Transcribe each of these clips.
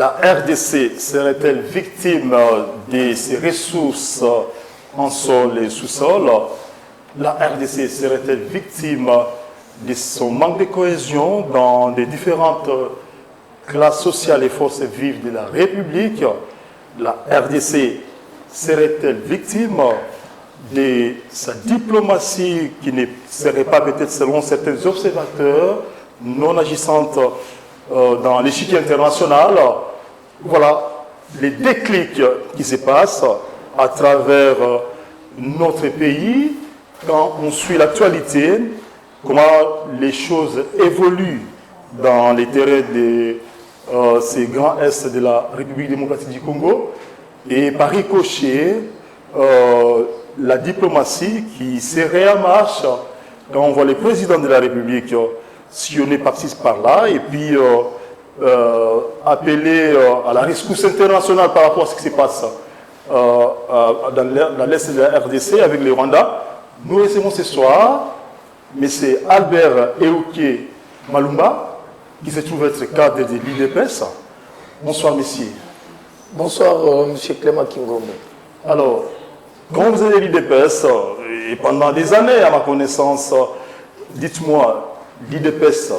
La RDC serait-elle victime de ses ressources en sol et sous-sol? La RDC serait-elle victime de son manque de cohésion dans les différentes classes sociales et forces vives de la République? La RDC serait-elle victime de sa diplomatie qui ne serait pas peut-être, selon certains observateurs, non agissante dans l'échiquier international? Voilà les déclics qui se passent à travers notre pays quand on suit l'actualité, comment les choses évoluent dans les terrains de ces grands Est de la République démocratique du Congo, et par ricochet, la diplomatie qui serait en marche quand on voit les présidents de la République sillonner par-ci par-là et puis appeler à la rescousse internationale par rapport à ce qui se passe dans l'Est de la RDC avec le Rwanda. Nous recevons ce soir M. Albert Eouké Malumba, qui se trouve être cadre de l'IDPS. Bonsoir, monsieur. Bonsoir, monsieur Clément Kingombe. Alors, quand vous avez l'IDPS, et pendant des années, à ma connaissance, dites-moi, l'IDPS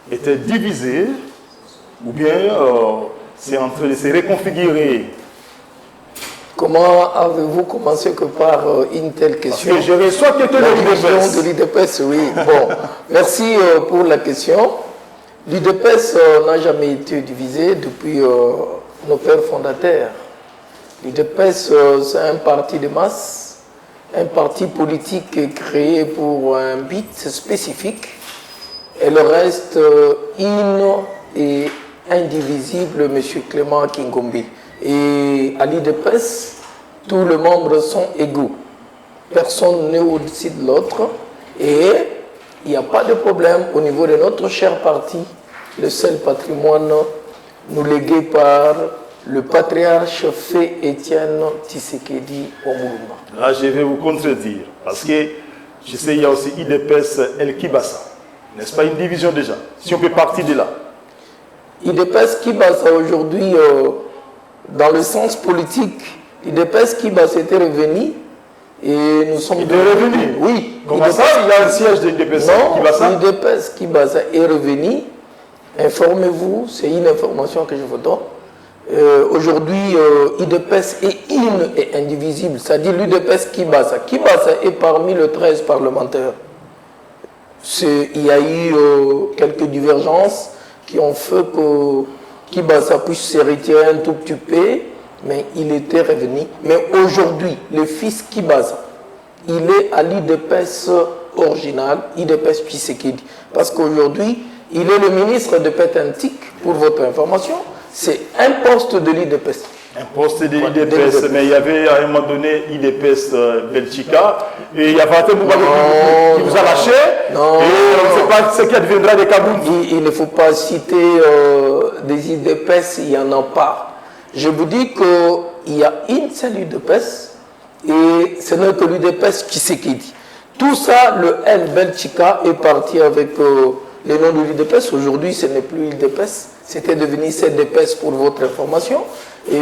était divisé ou bien c'est en train de se reconfigurer? Comment avez-vous commencé que par une telle question? Parce que je reçois quelqu'un de l'IDPS, oui. Bon, merci pour la question. L'IDPS n'a jamais été divisé depuis nos pères fondateurs. L'IDPS, c'est un parti de masse, un parti politique créé pour un but spécifique. Elle reste et indivisible, M. Clément Kingombe. Et à l'IDPS, tous les membres sont égaux. Personne n'est au-dessus de l'autre. Et il n'y a pas de problème au niveau de notre cher parti, le seul patrimoine nous légué par le patriarche Fé Étienne Tshisekedi Omulumba. Là, je vais vous contredire, parce que je sais qu'il y a aussi IDPS El Kibasa. N'est-ce pas une division déjà? Si on peut partir de là. IDPS Kibasa aujourd'hui, dans le sens politique, l'IDPS Kibasa était revenu et nous sommes... Il est revenu? Oui. Comment ça, il y a un siège de l'IDPS Kibasa? Non, l'IDPS Kibasa est revenu. Informez-vous, c'est une information que je vous donne. Aujourd'hui, l'IDPS est une et indivisible, c'est-à-dire l'IDPS Kibasa. Kibasa est parmi les 13 parlementaires. Il y a eu quelques divergences qui ont fait que Kibasa puisse se retirer un tout petit peu, mais il était revenu. Mais aujourd'hui, le fils Kibasa, il est à l'IDPS original, l'IDPS Tshisekedi. Parce qu'aujourd'hui, il est le ministre de Pétantique, pour votre information. C'est un poste de l'IDPS. Un poste de l'IDPS, mais il y avait à un moment donné IDPS Belgica, et il y avait un Mouba qui vous a lâché, non, et on ne sait pas ce qui adviendra des Kaboul. Il ne faut pas citer des IDPS, il n'y en a pas. Je vous dis qu'il y a une seule IDPS, et ce n'est que l'IDPS Tshisekedi. Tout ça, le L Belgica est parti avec le nom de l'IDPS. Aujourd'hui, ce n'est plus l'IDPS, c'était devenu CDPS pour votre information. Et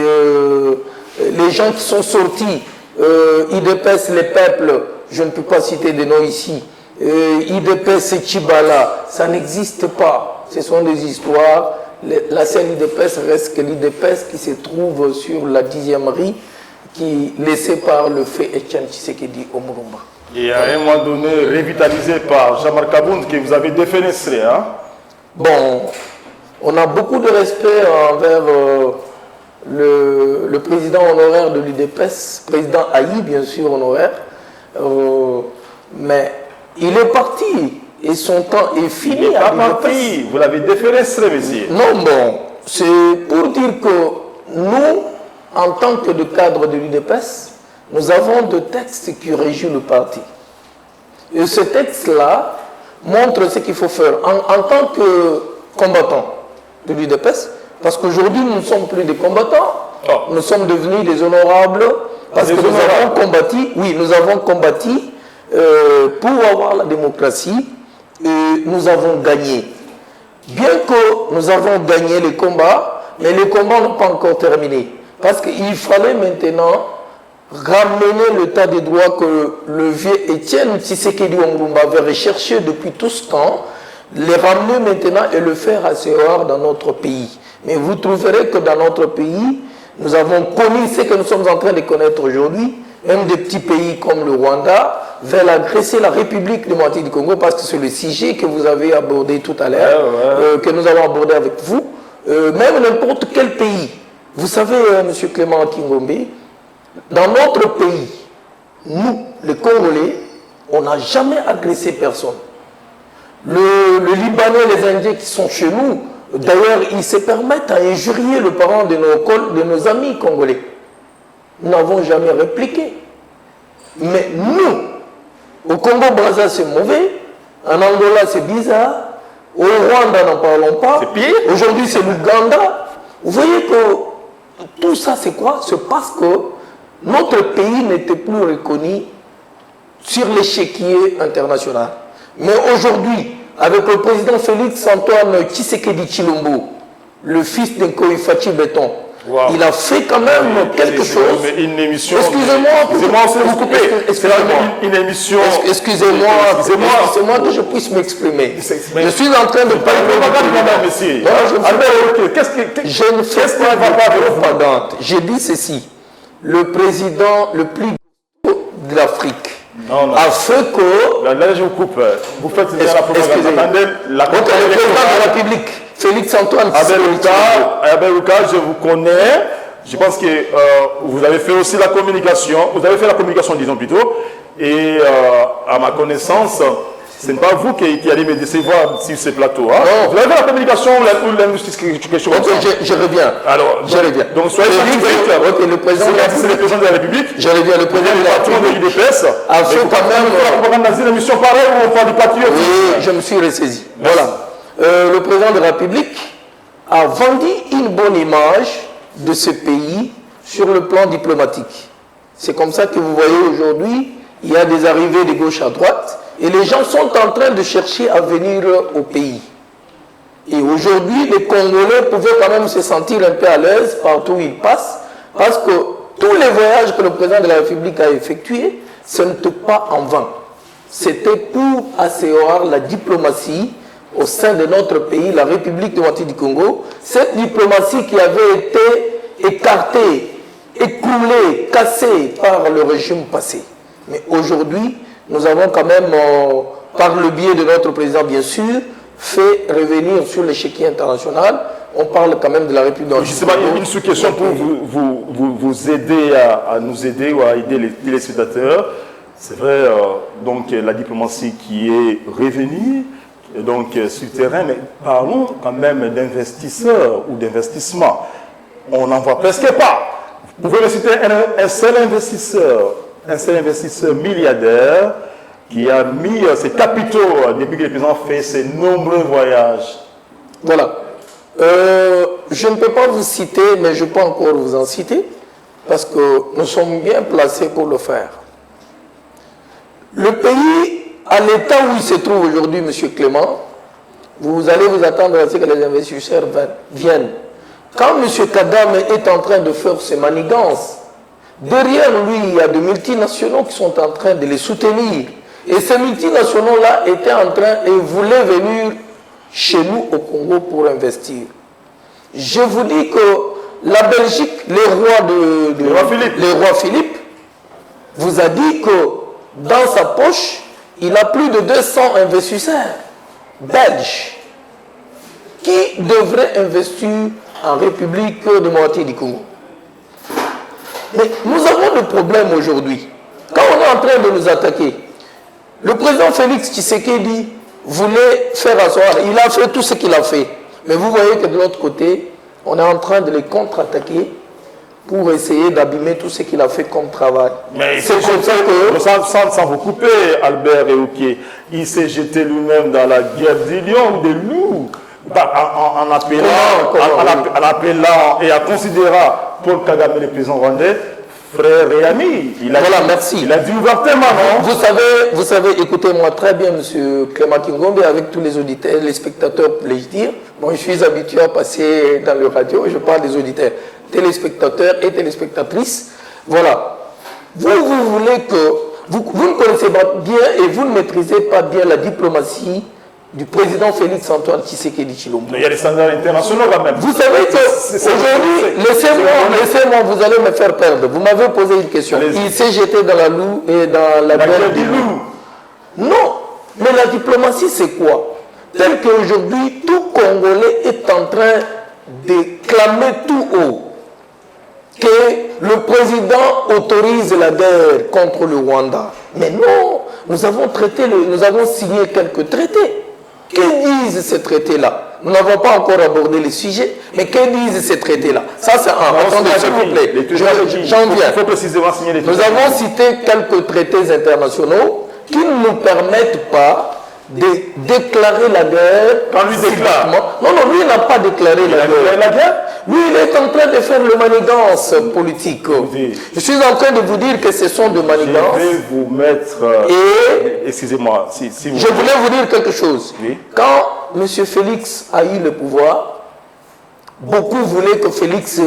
les gens qui sont sortis, IDPS, les peuples, je ne peux pas citer des noms ici, IDPS et Chibala, ça n'existe pas. Ce sont des histoires. La seule IDPS reste que l'IDPS qui se trouve sur la 10e rue, qui laissée par le fait Etienne Tshisekedi Omulumba. Et à un moment donné, revitalisé par Jean-Marc Abound, que vous avez défenestré, hein? Bon, on a beaucoup de respect envers le président honoraire de l'IDPS, président Haï, bien sûr, honoraire, mais il est parti et son temps est fini. Il n'est pas parti, vous l'avez défenestré, monsieur. Non, bon, c'est pour dire que nous, en tant que de cadre de l'IDPS, nous avons des textes qui régissent le parti. Et ce texte-là montre ce qu'il faut faire en tant que combattant de l'UDPS, parce qu'aujourd'hui nous ne sommes plus des combattants, nous sommes devenus des honorables, parce que nous avons combattu, oui, nous avons combattu pour avoir la démocratie, et nous avons gagné. Bien que nous avons gagné les combats, mais les combats n'ont pas encore terminé. Parce qu'il fallait maintenant ramener l'état des droits que le vieux Étienne Tshisekedi Omlumba avait recherché depuis tout ce temps, les ramener maintenant et le faire asseoir dans notre pays. Mais vous trouverez que dans notre pays, nous avons connu ce que nous sommes en train de connaître aujourd'hui. Même des petits pays comme le Rwanda veulent agresser la République démocratique du Congo parce que c'est le sujet que vous avez abordé tout à l'heure, que nous avons abordé avec vous. Même n'importe quel pays. Vous savez, M. Clément Kingombe, dans notre pays, nous, les Congolais, on n'a jamais agressé personne. Le Libanais, les Indiens qui sont chez nous, d'ailleurs, ils se permettent à injurier le parent de nos amis congolais. Nous n'avons jamais répliqué. Mais nous, au Congo-Brazza, c'est mauvais. En Angola, c'est bizarre. Au Rwanda, n'en parlons pas. C'est pire. Aujourd'hui, c'est l'Ouganda. Vous voyez que tout ça, c'est quoi? C'est parce que notre pays n'était plus reconnu sur l'échiquier international. Mais aujourd'hui, avec le président Félix-Antoine Tshisekedi Tshilombo, le fils d'un Koïfachi Béton, il a fait quand même quelque chose. Une émission. Excusez-moi, vous couper. Une émission. Excusez-moi que je puisse m'exprimer. Je suis en train de parler de monsieur. Je ne fais pas de propagande. J'ai dit ceci. Le président le plus de l'Afrique a fait que... Là, je vous coupe. Vous faites la propagande. Attendez, le président de la République, Félix-Antoine Abel Luka, je vous connais. Je pense que vous avez fait aussi la communication. Vous avez fait la communication, disons plutôt. Et à ma connaissance, ce n'est pas vous qui allez me décevoir sur ce plateau. Hein? Vous avez fait la communication ou l'injustice, quelque chose comme ça. Je reviens. Alors, je reviens. Donc, soyez le président de la République. Je reviens. Le président de la République a fait quand même dans une émission pareille où on parle du patriote. Oui, je me suis ressaisi. Voilà. Le président de la République a vendu une bonne image de ce pays sur le plan diplomatique. C'est comme ça que vous voyez aujourd'hui, il y a des arrivées de gauche à droite et les gens sont en train de chercher à venir au pays. Et aujourd'hui, les Congolais pouvaient quand même se sentir un peu à l'aise partout où ils passent parce que tous les voyages que le président de la République a effectués, ce n'était pas en vain. C'était pour asseoir la diplomatie au sein de notre pays, la République démocratique du Congo, cette diplomatie qui avait été écartée, écoulée, cassée par le régime passé. Mais aujourd'hui, nous avons quand même, par le biais de notre président bien sûr, fait revenir sur l'échiquier international. On parle quand même de la République démocratique du Congo. Une sous-question pour vous aider à nous aider ou à aider les téléspectateurs. C'est vrai, donc la diplomatie qui est revenue, donc sur le terrain, mais parlons quand même d'investisseurs ou d'investissement. On n'en voit presque pas. Vous pouvez me citer un seul investisseur milliardaire qui a mis ses capitaux depuis que le président fait ses nombreux voyages. Voilà. Je ne peux pas vous citer, mais je peux encore vous en citer, parce que nous sommes bien placés pour le faire. Le pays, à l'état où il se trouve aujourd'hui, M. Clément, vous allez vous attendre à ce que les investisseurs viennent. Quand M. Kadam est en train de faire ses manigances, derrière lui, il y a des multinationaux qui sont en train de les soutenir. Et ces multinationaux-là étaient en train et voulaient venir chez nous au Congo pour investir. Je vous dis que la Belgique, le roi Philippe, vous a dit que dans sa poche, il a plus de 200 investisseurs belges qui devraient investir en République démocratique du Congo. Mais nous avons le problème aujourd'hui. Quand on est en train de nous attaquer, le président Félix Tshisekedi voulait faire asseoir. Il a fait tout ce qu'il a fait. Mais vous voyez que de l'autre côté, on est en train de les contre-attaquer pour essayer d'abîmer tout ce qu'il a fait comme travail. Mais c'est comme ça que, sans vous couper, Albert Eouké, il s'est jeté lui-même dans la guerre des lions ou des loups, en appelant et en considérant Paul Kagame, le président rwandais, frère et ami. Merci. Il a dit ouvertement, non? Vous savez, écoutez-moi très bien, M. Clément Kingombe, avec tous les auditeurs, les spectateurs, pour les dire, Bon, je suis habitué à passer dans le radio, je parle des auditeurs, téléspectateurs et téléspectatrices. Voilà. Vous voulez que... Vous ne connaissez pas bien et vous ne maîtrisez pas bien la diplomatie du président Félix Antoine Tshisekedi Tshilombo. Mais il y a des standards internationaux quand même. Vous savez qu'aujourd'hui, laissez-moi, vous allez me faire perdre. Vous m'avez posé une question. Il s'est jeté dans la loue et dans la guerre du loup. Non, mais la diplomatie c'est quoi? Tel qu'aujourd'hui, tout Congolais est en train de clamer tout haut que le président autorise la guerre contre le Rwanda. Mais non, nous avons signé quelques traités. Que disent ces traités-là? Nous n'avons pas encore abordé le sujet, mais que disent ces traités-là? Ça, c'est un... Attendez, s'il vous plaît, j'en viens. Il faut précisément signer les traités. Nous avons cité quelques traités internationaux qui ne nous permettent pas de déclarer la guerre. Quand lui déclare. Non, lui n'a pas déclaré la guerre. Lui, il est en train de faire le manigance politique. Je suis en train de vous dire que ce sont de manigances. Je vais vous mettre... Excusez-moi, si vous... Je voulais vous dire quelque chose. Oui. Quand M. Félix a eu le pouvoir, beaucoup voulaient que Félix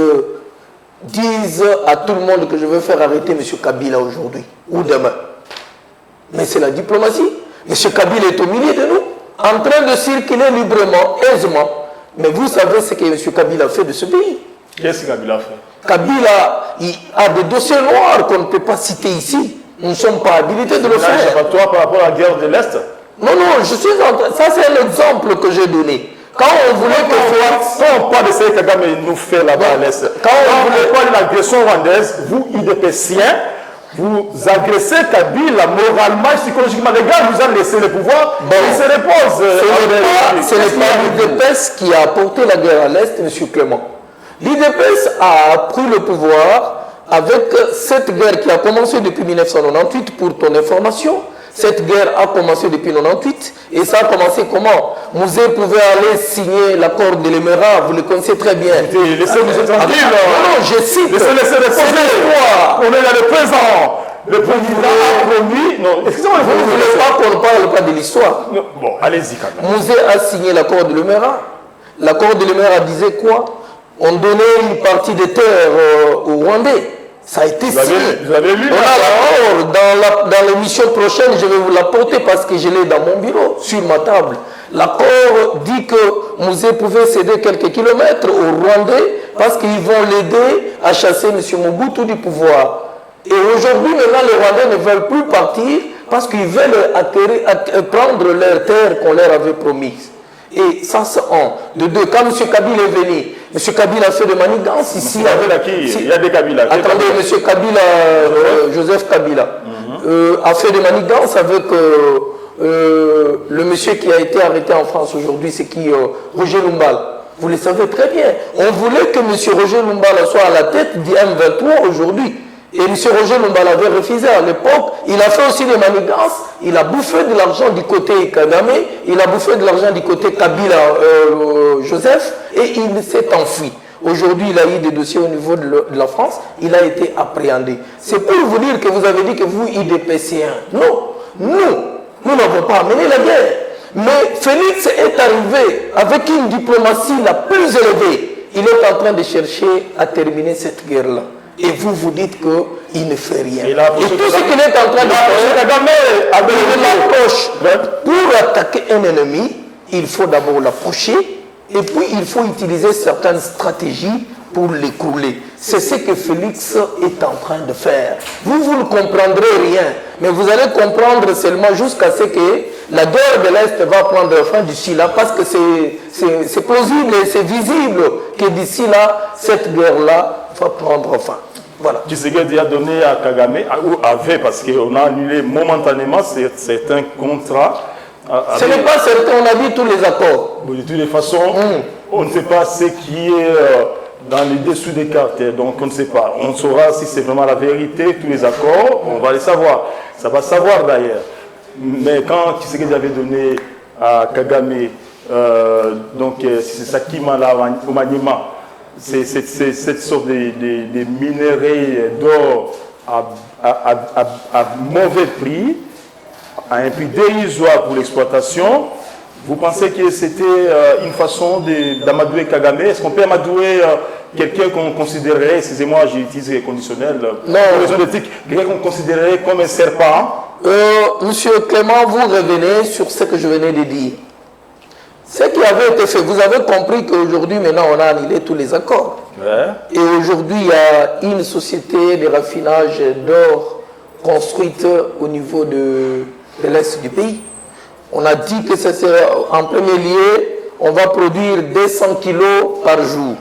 dise à tout le monde que je veux faire arrêter M. Kabila aujourd'hui ou demain. Mais c'est la diplomatie. M. Kabila est au milieu de nous, en train de circuler librement, aisément. Mais vous savez ce que M. Kabila a fait de ce pays. Qu'est-ce que Kabila a fait? Kabila il a des dossiers noirs qu'on ne peut pas citer ici. Nous ne sommes pas habilités de le faire. Par rapport à la guerre de l'Est? Non, je suis en train... Ça, c'est un exemple que j'ai donné. Quand on voulait quand on parle de ce que Kagame nous fait là-bas à l'Est, quand on voulait parler de l'agression rwandaise, vous, IDPCiens, vous agressez Kabila moralement, psychologiquement. Les gars nous ont laissé le pouvoir, il se repose. Ce n'est pas l'IDPS qui a apporté la guerre à l'Est, M. Clément. L'IDPS a pris le pouvoir avec cette guerre qui a commencé depuis 1998, pour ton information. Cette guerre a commencé depuis 1998 et ça a commencé comment? Mouzé pouvait aller signer l'accord de l'Émirat, vous le connaissez très bien. Laissez-nous tranquille. Non, je cite. Laissez on est dans le présent. Le président a promis. Non, excusez-moi, vous ne voulez pas qu'on ne parle pas de l'histoire. Bon, allez-y quand même. Mouzé a signé l'accord de l'Émirat. L'accord de l'Émirat disait quoi? On donnait une partie des terres aux Rwandais. Ça a été signé. Vous avez lu dans l'émission prochaine, je vais vous l'apporter parce que je l'ai dans mon bureau, sur ma table. L'accord dit que Mouzé pouvait céder quelques kilomètres aux Rwandais parce qu'ils vont l'aider à chasser M. Mobutu du pouvoir. Et aujourd'hui, maintenant, les Rwandais ne veulent plus partir parce qu'ils veulent prendre leurs terres qu'on leur avait promises. Et ça, c'est un. De deux, quand M. Kabila est venu, M. Kabila a fait de manigance ici. Il y a des Kabila. Attendez, M. Kabila, Joseph Kabila, a fait de manigance avec le monsieur qui a été arrêté en France aujourd'hui, c'est qui? Roger Lumbal. Vous le savez très bien. On voulait que M. Roger Lumbal soit à la tête du M23 aujourd'hui. Et M. Roger Lumbal avait refusé à l'époque. Il a fait aussi des manigances. Il a bouffé de l'argent du côté Kagame. Il a bouffé de l'argent du côté Kabila Joseph. Et il s'est enfui. Aujourd'hui, il a eu des dossiers au niveau de la France. Il a été appréhendé. C'est pour vous dire que vous avez dit que vous, IDPCiens. Non. Nous n'avons pas amené la guerre. Mais Félix est arrivé avec une diplomatie la plus élevée. Il est en train de chercher à terminer cette guerre-là. Et vous vous dites qu'il ne fait rien. Et tout ce qu'il est en train de faire, avec l'approche. Pour attaquer un ennemi, il faut d'abord l'approcher et puis il faut utiliser certaines stratégies pour l'écrouler. C'est ce que Félix est en train de faire. Vous ne comprendrez rien, mais vous allez comprendre seulement jusqu'à ce que la guerre de l'Est va prendre fin d'ici là, parce que c'est plausible et c'est visible que d'ici là, cette guerre-là va prendre fin. Voilà. Tshisekedi a donné à Kagame, ou avait, parce qu'on a annulé momentanément certains contrats. Ce n'est pas certain, on a vu tous les accords. Bon, de toutes les façons, on ne sait pas ce qui est dans les dessous des cartes, donc on ne sait pas. On saura si c'est vraiment la vérité, tous les accords, on va les savoir. Ça va savoir d'ailleurs. Mais quand Tshisekedi avait donné à Kagame, c'est Sakima au Maniema, c'est cette sorte de minerais d'or à mauvais prix, à un prix dérisoire pour l'exploitation. Vous pensez que c'était une façon d'amadouer Kagame? Est-ce qu'on peut amadouer quelqu'un qu'on considérait, excusez-moi, j'utilise les conditionnels, pour raison d'éthique, quelqu'un qu'on considérait comme un serpent? Monsieur Clément, vous revenez sur ce que je venais de dire. Ce qui avait été fait, vous avez compris qu'aujourd'hui, maintenant, on a annulé tous les accords. Ouais. Et aujourd'hui, il y a une société de raffinage d'or construite au niveau de l'Est du pays. On a dit que ça serait, en premier lieu, on va produire 200 kilos par jour.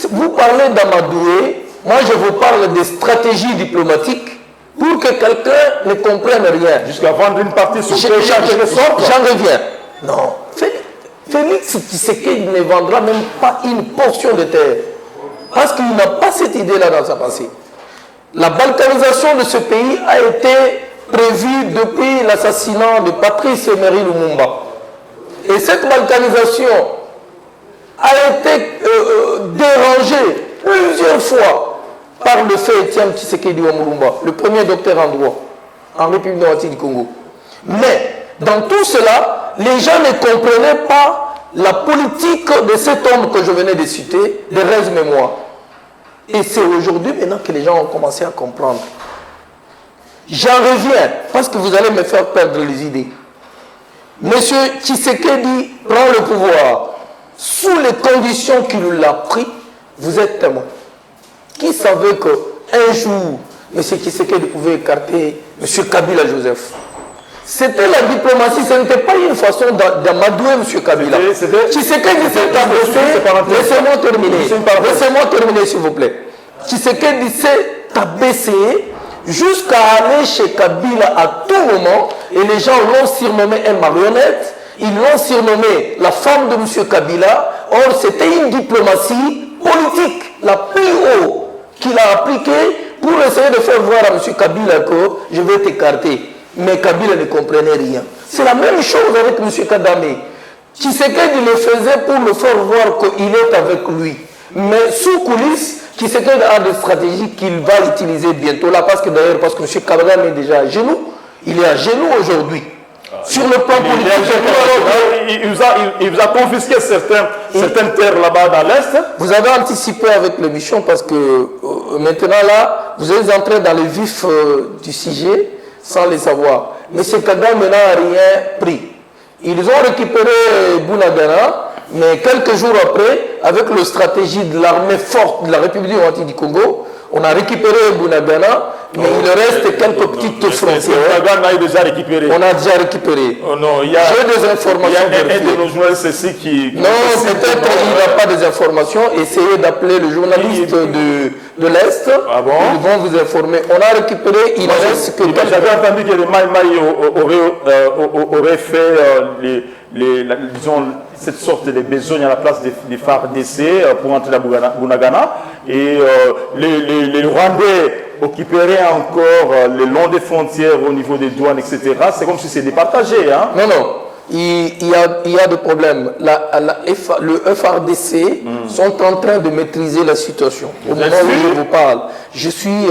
Vous parlez d'amadouer, moi je vous parle de stratégie diplomatique pour que quelqu'un ne comprenne rien. Jusqu'à vendre une partie sur J'en reviens. Non. Félix Tshisekedi ne vendra même pas une portion de terre. Parce qu'il n'a pas cette idée-là dans sa pensée. La balkanisation de ce pays a été prévue depuis l'assassinat de Patrice Emery Lumumba. Et cette balkanisation a été dérangée plusieurs fois par le fait Etienne Tshisekedi Lumumba, le premier docteur en droit en République démocratique du Congo. Mais dans tout cela, les gens ne comprenaient pas la politique de cet homme que je venais de citer, de Rez Mémoire. Et c'est aujourd'hui maintenant que les gens ont commencé à comprendre. J'en reviens, parce que vous allez me faire perdre les idées. Monsieur Tshisekedi prend le pouvoir sous les conditions qu'il l'a pris. Vous êtes témoin. Qui savait qu'un jour, M. Tshisekedi pouvait écarter M. Kabila Joseph? C'était la diplomatie, ce n'était pas une façon d'amadouer M. Kabila. Tshisekedi s'est abaissé. Laissez-moi terminer. Laissez-moi terminer, s'il vous plaît. Tshisekedi s'est abaissé jusqu'à aller chez Kabila à tout moment, et les gens l'ont surnommé un marionnette, ils l'ont surnommé la femme de M. Kabila. Or, c'était une diplomatie politique, la plus haute, qu'il a appliquée pour essayer de faire voir à M. Kabila que je vais t'écarter. Mais Kabila ne comprenait rien. C'est la même chose avec M. Kagame. Tshisekedi le faisait pour le faire voir qu'il est avec lui. Mais sous coulisses, Tshisekedi a des stratégies qu'il va utiliser bientôt là, parce que d'ailleurs, parce que M. Kagame est déjà à genoux, il est à genoux aujourd'hui. Sur le plan politique, il vous a confisqué certaines terres là-bas dans l'Est. Vous avez anticipé avec l'émission parce que maintenant là, vous êtes entré dans le vif du sujet sans le savoir. M. Kagame n'a rien pris. Ils ont récupéré Bunagana, mais quelques jours après, avec la stratégie de l'armée forte de la République démocratique du Congo, on a récupéré Bunagana, mais il reste quelques petites frontières. On a déjà récupéré. On a déjà récupéré. Oh non, j'ai des informations. Il y a un de nos journalistes ici qui... Non, peut-être qu'il n'a pas des informations. Essayez d'appeler le journaliste de l'Est. Ah bon? Ils vont vous informer. On a récupéré, il reste que... J'avais entendu que le Maï aurait fait disons, cette sorte de besogne à la place des FARDC pour entrer à Bunagana. Et les Rwandais occuperaient encore le long des frontières au niveau des douanes, etc. C'est comme si c'était départagé. Hein? Non, non. Il y a des problèmes. Le FARDC sont en train de maîtriser la situation. Au moment où je vous parle, je suis,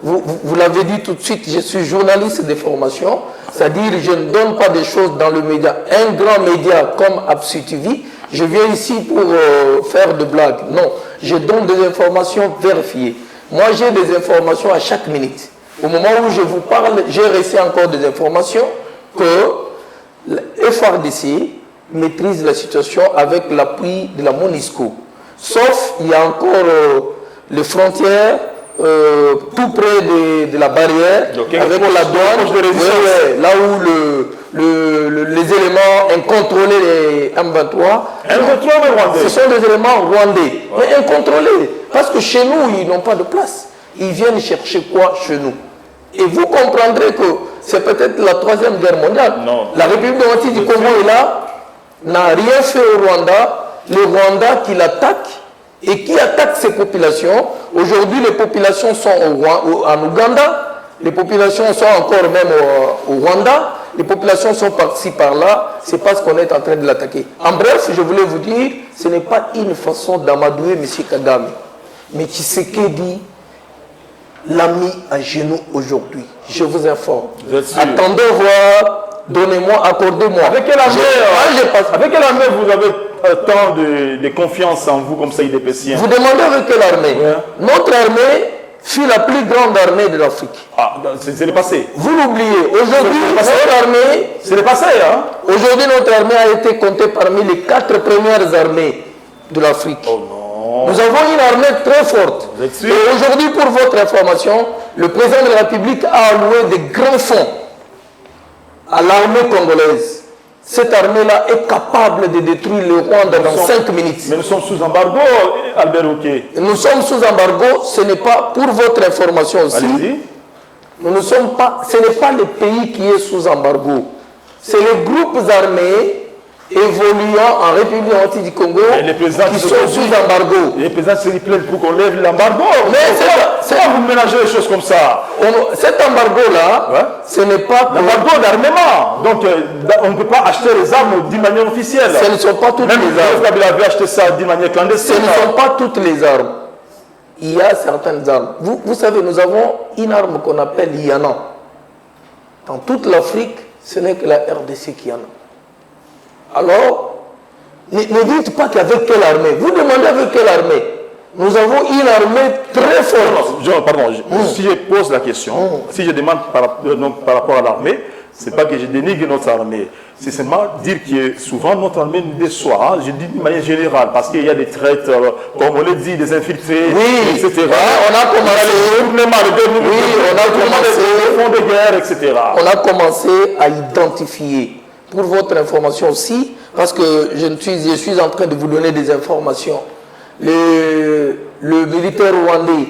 vous l'avez dit tout de suite, je suis journaliste de formation, c'est-à-dire je ne donne pas des choses dans le média. Un grand média comme Absu TV, je viens ici pour faire de blagues. Non, je donne des informations vérifiées. Moi, j'ai des informations à chaque minute. Au moment où je vous parle, j'ai reçu encore des informations que le FARDC maîtrise la situation avec l'appui de la MONUSCO. Sauf, il y a encore les frontières tout près de la barrière, avec la douane, là où les éléments incontrôlés des M23, ce sont des éléments rwandais, mais incontrôlés, parce que chez nous, ils n'ont pas de place. Ils viennent chercher quoi chez nous? Et vous comprendrez que c'est peut-être la troisième guerre mondiale. Non. La République démocratique du Congo est là, n'a rien fait au Rwanda. Le Rwanda qui l'attaque et qui attaque ses populations. Aujourd'hui, les populations sont en Ouganda, les populations sont encore même au Rwanda, les populations sont par-ci par-là, c'est parce qu'on est en train de l'attaquer. En bref, je voulais vous dire, ce n'est pas une façon d'amadouer M. Kagame. Mais Tshisekedi l'a mis à genoux aujourd'hui. Je vous informe. Attendez voir donnez-moi, accordez-moi. Avec quelle armée vous avez tant de confiance en vous comme ça, IDPCien? Vous demandez avec quelle armée? Ouais. Notre armée fut la plus grande armée de l'Afrique. Ah, c'est le passé. Vous l'oubliez. Aujourd'hui, notre armée... C'est le passé, hein? Aujourd'hui, notre armée a été comptée parmi les 4 premières armées de l'Afrique. Oh non. Nous avons une armée très forte. Vous êtes sûr? Et aujourd'hui, pour votre information, le président de la République a alloué des grands fonds à l'armée congolaise. Cette armée-là est capable de détruire le Rwanda dans 5 minutes. Mais nous sommes sous embargo, Albert Oké. Nous sommes sous embargo, ce n'est pas, pour votre information aussi, Allez-y. nous ne sommes pas, ce n'est pas le pays qui est sous embargo. C'est les groupes armés évoluant en République démocratique du Congo qui sont sous embargo. Les présidents se plaignent pour qu'on lève l'embargo. Mais c'est vous ménagez les choses comme ça. Cet embargo-là, Ouais. ce n'est pas... L'embargo d'armement. Donc, on ne peut pas acheter les armes d'une manière officielle. Ce ne sont pas toutes Même les armes. Kabila avait acheté ça d'une manière Ce clandestine. ne sont pas toutes les armes. Il y a certaines armes. Vous savez, nous avons une arme qu'on appelle Yana. Dans toute l'Afrique, ce n'est que la RDC qui en a. Alors, ne dites pas qu'avec quelle armée. Vous demandez avec quelle armée. Nous avons une armée très forte. Pardon, si je pose la question, si je demande par rapport à l'armée, ce n'est pas que je dénigre notre armée. C'est seulement dire que souvent notre armée nous déçoit. Hein. Je dis d'une manière générale, parce qu'il y a des traites, comme on l'a dit, des infiltrés, oui, etc. On a commencé. Des fonds de guerre, etc. On a commencé à identifier. Pour votre information aussi, parce que je suis en train de vous donner des informations. Le militaire rwandais,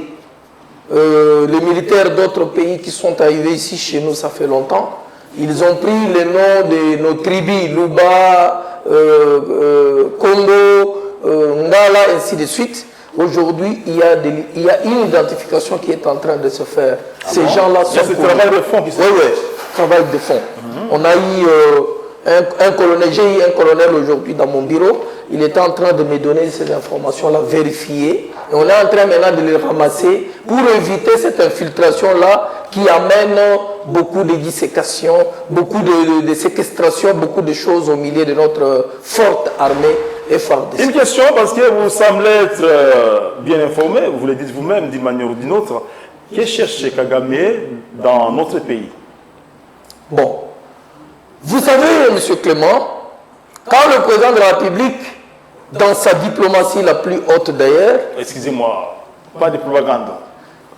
les militaires d'autres pays qui sont arrivés ici chez nous, ça fait longtemps, ils ont pris les noms de nos tribus, Luba, Congo, Ngala, ainsi de suite. Aujourd'hui, il y a une identification qui est en train de se faire. Ces gens-là sont... C'est le travail de fond qui se fait. Oui, travail de fond. On a eu... un colonel, j'ai eu un colonel aujourd'hui dans mon bureau, il était en train de me donner ces informations-là vérifiées. Et on est en train maintenant de les ramasser pour éviter cette infiltration-là qui amène beaucoup de dissécations, beaucoup de séquestrations, beaucoup de choses au milieu de notre forte armée et FARDC. Une question, parce que vous semblez être bien informé, vous le dites vous-même d'une manière ou d'une autre, que cherche Kagame dans notre pays? Bon. Vous savez, M. Clément, quand le président de la République, dans sa diplomatie la plus haute d'ailleurs... Excusez-moi, pas de propagande.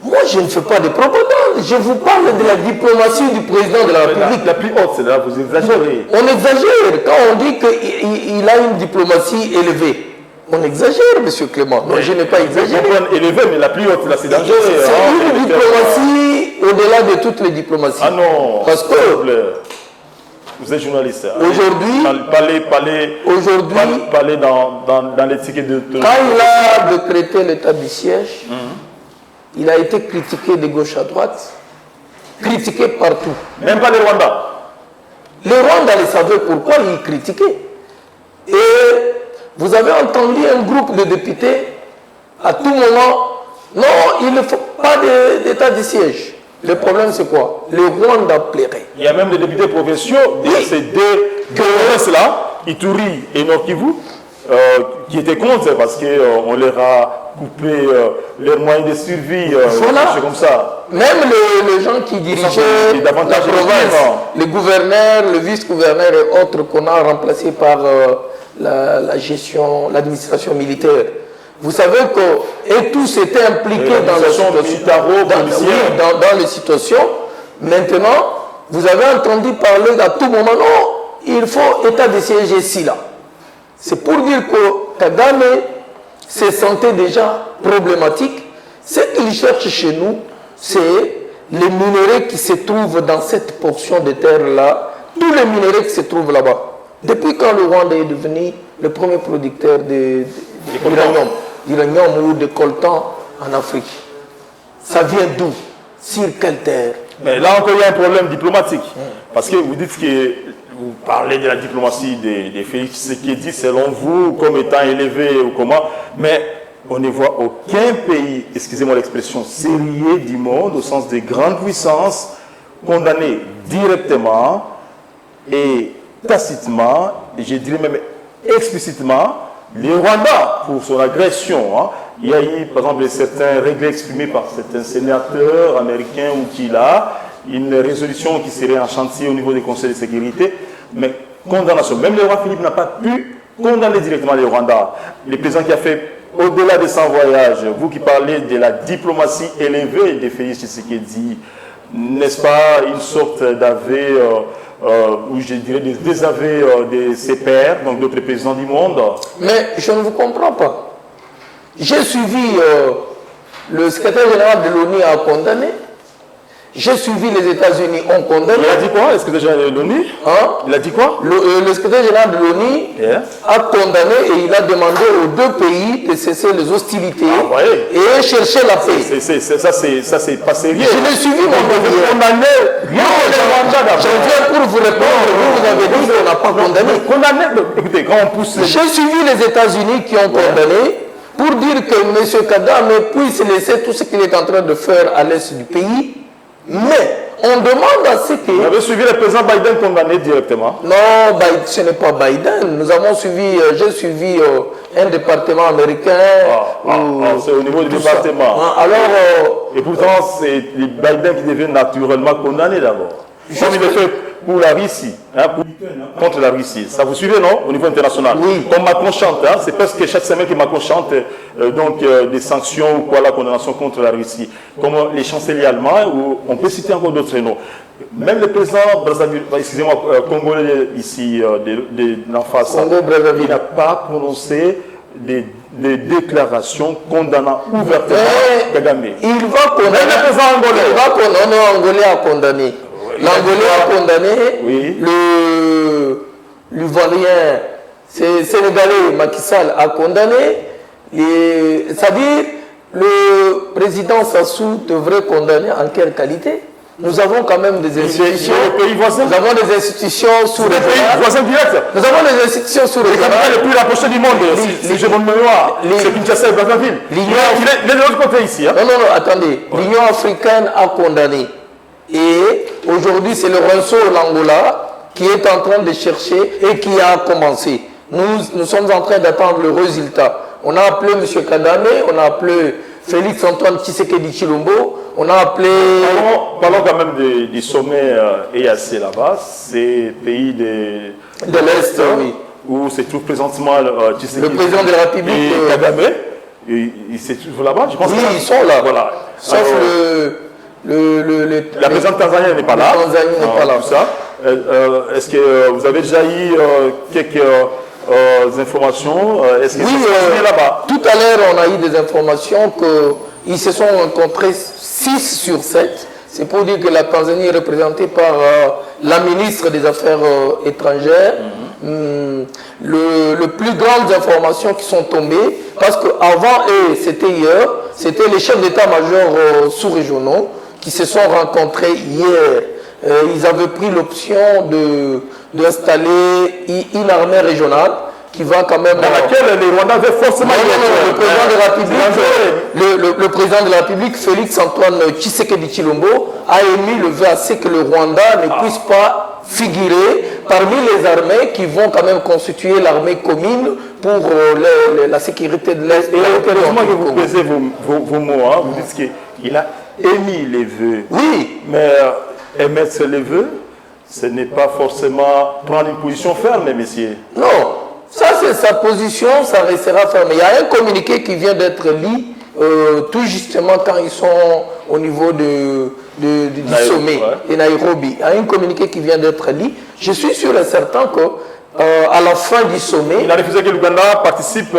Moi, je ne fais pas de propagande. Je vous parle de la diplomatie du président de la République. La plus haute, c'est là, vous exagérez. On exagère quand on dit qu'il a une diplomatie élevée. On exagère, M. Clément. Non, je n'ai pas exagéré. Élevé, mais la plus haute, là, c'est dangereux. C'est une diplomatie au-delà de toutes les diplomaties. Ah non, parce que... Vous êtes journaliste. Aujourd'hui, parlez dans l'étiquette de... Quand il a décrété l'état du siège, il a été critiqué de gauche à droite, critiqué partout. Même pas le Rwanda. Le Rwanda le savait pourquoi il critiquait. Et vous avez entendu un groupe de députés, à tout moment, non, il ne faut pas d'état du siège. Le problème, c'est quoi? Le Rwanda plairait. Il y a même des députés provinciaux de ces deux provinces-là, Ituri et Nord-Kivu, qui étaient contre parce qu'on leur a coupé leurs moyens de survie. Voilà. Comme ça. Même les gens qui dirigeaient la province, les gouverneurs, le vice-gouverneur et autres qu'on a remplacés par la gestion, l'administration militaire. Vous savez que tous étaient impliqués dans les situations. Maintenant, vous avez entendu parler à tout moment, non, il faut état de siège ici, là. C'est pour dire que Kagame se sentait déjà problématique. Ce qu'il cherche chez nous, c'est les minerais qui se trouvent dans cette portion de terre-là, tous les minerais qui se trouvent là-bas. Depuis quand le Rwanda est devenu le premier producteur d'uranium ou de coltan en Afrique? Ça vient d'où? Sur quelle terre? Mais là encore, il y a un problème diplomatique. Parce que vous dites que vous parlez de la diplomatie de Félix Tshisekedi, selon vous, comme étant élevé ou comment. Mais on ne voit aucun pays, excusez-moi l'expression, sérieux du monde, au sens des grandes puissances, condamné directement et tacitement, et je dirais même explicitement, le Rwanda pour son agression. Hein. Il y a eu, par exemple, certains regrets exprimés par certains sénateurs américains ou qui là, une résolution qui serait en chantier au niveau des conseils de sécurité, mais condamnation. Même le roi Philippe n'a pas pu condamner directement le Rwanda. Le président qui a fait au-delà de 100 voyages, vous qui parlez de la diplomatie élevée de Félix Tshisekedi, n'est-ce pas une sorte d'aveu, ou je dirais des désaveux de ses pairs, donc d'autres présidents du monde? Mais je ne vous comprends pas. J'ai suivi le secrétaire général de l'ONU a condamné. J'ai suivi les États-Unis ont condamné. Il a dit quoi, le secrétaire général de l'ONU? Hein? Il a dit quoi? Le secrétaire général de l'ONU a condamné et il a demandé aux deux pays de cesser les hostilités et chercher la paix. Ça, c'est pas sérieux. Je l'ai suivi, mon premier. Je viens pour vous répondre. Vous avez dit qu'on n'a pas condamné. Écoutez, quand on pousse... J'ai suivi les États-Unis qui ont condamné pour dire que M. Kadhafi puisse laisser tout ce qu'il est en train de faire à l'est du pays. Mais on demande à ce que... Vous avez suivi le président Biden condamné directement? Non, ce n'est pas Biden. Nous avons suivi, j'ai suivi un département américain. C'est au niveau du département. Et pourtant, c'est Biden qui devient naturellement condamné d'abord. Comme il le fait pour la Russie, contre la Russie. Ça vous suivez, non? Au niveau international. Oui. Comme Macron chante, c'est presque chaque semaine que Macron chante des sanctions ou quoi, la condamnation contre la Russie. Comme les chanceliers allemands, ou on peut citer encore d'autres noms. Même le président Brazzaville, excusez-moi, congolais ici, d'en face, il n'a pas prononcé des déclarations condamnant ouvertement Kagame. Il va condamner. Même le président angolais. Il va condamner. L'Angolais a condamné. L'Angolais a condamné. L'Ivoirien, Sénégalais, Macky Sall a condamné. C'est-à-dire, le président Sassou devrait condamner en quelle qualité? Nous avons quand même des institutions. Nous avons des institutions sous-régionales. Nous avons des institutions sous-régionales. Le plus rapproché du monde, si j'ai bonne mémoire, c'est Kinshasa et Brazzaville. Il est de l'autre côté ici. Hein? Non, attendez. L'Union africaine a condamné. Et aujourd'hui, c'est le Renzo l'Angola qui est en train de chercher et qui a commencé. Nous sommes en train d'attendre le résultat. On a appelé M. Kagame, on a appelé Félix Antoine Tshisekedi Chilombo, on a appelé... Parlons quand même du sommet EAC là-bas, c'est pays de l'Est, oui. Où se trouve présentement Tshisekedi. Le président de la République. Et Kagame, il se trouve là-bas, je pense. Oui, ils sont là. Voilà. Sauf la présidente tanzanienne n'est pas là. La Tanzanie n'est pas là. Tout ça. Est-ce que vous avez déjà eu quelques informations? Est-ce que c'est là-bas? Tout à l'heure, on a eu des informations qu'ils se sont rencontrés 6 sur 7. C'est pour dire que la Tanzanie est représentée par la ministre des Affaires étrangères. Les plus grandes informations qui sont tombées, parce qu'avant eux, c'était hier, c'était les chefs d'état-major sous-régionaux qui se sont rencontrés hier. Ils avaient pris l'option d'installer une armée régionale qui va quand même... Dans laquelle les Rwandais avaient forcément... Le président de la République, Félix Antoine Tshisekedi Chilombo, a émis le vœu à ce que le Rwanda ne puisse pas figurer parmi les armées qui vont quand même constituer l'armée commune pour la sécurité de l'Est. Et heureusement que vous pesez vos mots, hein. Vous dites qu'il a émis les vœux. Oui. Mais émettre les vœux, ce n'est pas forcément prendre une position ferme, messieurs. Non. Ça, c'est sa position, ça restera ferme. Il y a un communiqué qui vient d'être lu, tout justement quand ils sont au niveau du sommet de Nairobi. Il y a un communiqué qui vient d'être lu. Je suis sûr et certain qu'à la fin du sommet... Il a refusé que l'Ouganda participe